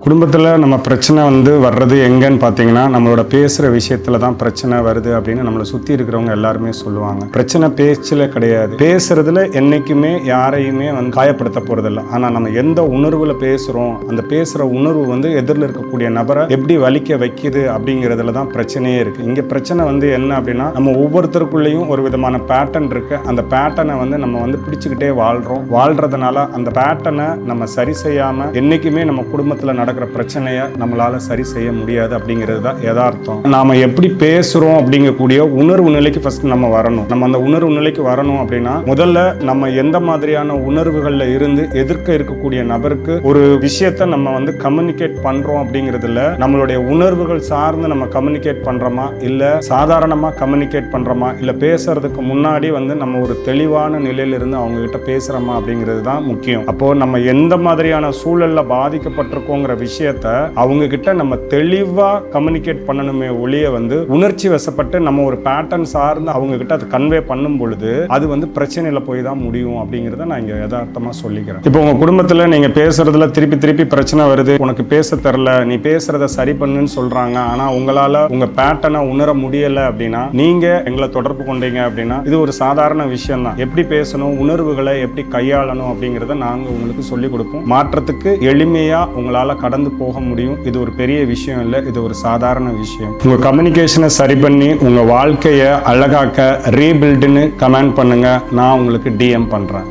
குடும்பத்தில் நம்ம பிரச்சனை வர்றது எங்கன்னு பார்த்தீங்கன்னா நம்மளோட பேசுகிற விஷயத்துல தான் பிரச்சனை வருது அப்படின்னு நம்மளை சுற்றி இருக்கிறவங்க எல்லாருமே சொல்லுவாங்க. பிரச்சனை பேச்சில் கிடையாது, பேசுறதுல என்றைக்குமே யாரையுமே காயப்படுத்த போகிறதில்ல. ஆனால் நம்ம எந்த உணர்வில் பேசுகிறோம், அந்த பேசுகிற உணர்வு எதிரில் இருக்கக்கூடிய நபரை எப்படி வலிக்க வைக்குது அப்படிங்கிறதுல தான் பிரச்சனையே இருக்குது. இங்கே பிரச்சனை என்ன அப்படின்னா, நம்ம ஒவ்வொருத்தருக்குள்ளேயும் ஒரு விதமான பேட்டர்ன் இருக்குது. அந்த பேட்டர்னை நம்ம பிடிச்சிக்கிட்டே வாழ்கிறதுனால அந்த பேட்டர்னை நம்ம சரி செய்யாமல் என்றைக்குமே நம்ம குடும்பத்தில் நடக்கிற பிரச்சனையை நம்மளால சரி செய்ய முடியாது அப்படிங்கிறது தான் யதார்த்தம். நாம எப்படி பேசுறோம் அப்படிங்கக்கூடிய உணர்வு நிலைக்கு ஃபர்ஸ்ட் நம்ம வரணும். நம்ம அந்த உணர்வு நிலைக்கு வரணும் அப்படின்னா முதல்ல நம்ம எந்த மாதிரியான உணர்வுகள்ல இருந்து எதிர்க்க இருக்கக்கூடிய நபருக்கு ஒரு விஷயத்தை நம்ம கம்யூனிகேட் பண்றோம் அப்படிங்கிறதுல நம்மளுடைய உணர்வுகள் சார்ந்து நம்ம கம்யூனிகேட் பண்றோமா, இல்ல சாதாரணமா கம்யூனிகேட் பண்றோமா, இல்ல பேசுறதுக்கு முன்னாடி நம்ம ஒரு தெளிவான நிலையில இருந்து அவங்க கிட்ட பேசுறோமா அப்படிங்கிறது தான் முக்கியம். அப்போ நம்ம எந்த மாதிரியான சூழல்ல பாதிக்கப்பட்டிருக்கோங்கிற விஷயத்த அவங்க கிட்ட நம்ம தெளிவா கம்யூனிகேட் பண்ணணுமே ஒழிய உணர்ச்சி வசப்பட்டு நம்ம ஒரு பேட்டர்ன் சார்ந்து அவங்க கிட்ட அதை கன்வே பண்ணும் பொழுது அது பிரச்சனையில போய் தான் முடியும் அப்படிங்கிறத நான் இங்க யதார்த்தமா சொல்லிக்கிறேன். இப்போ உங்க குடும்பத்துல நீங்க பேசுறதுல திருப்பி பிரச்சனை வருது, உனக்கு பேச தெரியல, நீ பேசுறத சரி பண்ணுன்னு சொல்றாங்க, ஆனா உங்களால உங்க பேட்டர்னை உணர முடியல அப்படின்னா நீங்க எங்களை தொடர்பு கொண்டீங்க அப்படின்னா இது ஒரு சாதாரண விஷயம் தான். எப்படி பேசணும், உணர்வுகளை எப்படி கையாளணும் அப்படிங்கிறத நாங்க உங்களுக்கு சொல்லிக் கொடுப்போம். மாற்றத்துக்கு எளிமையா உங்களால கடந்து போக முடியும். இது ஒரு பெரிய விஷயம் இல்லை, இது ஒரு சாதாரண விஷயம். உங்க கம்யூனிகேஷனை சரி பண்ணி உங்க வாழ்க்கையை அழகாக்க ரீபில்டுன்னு கமெண்ட் பண்ணுங்க, நான் உங்களுக்கு DM பண்றேன்.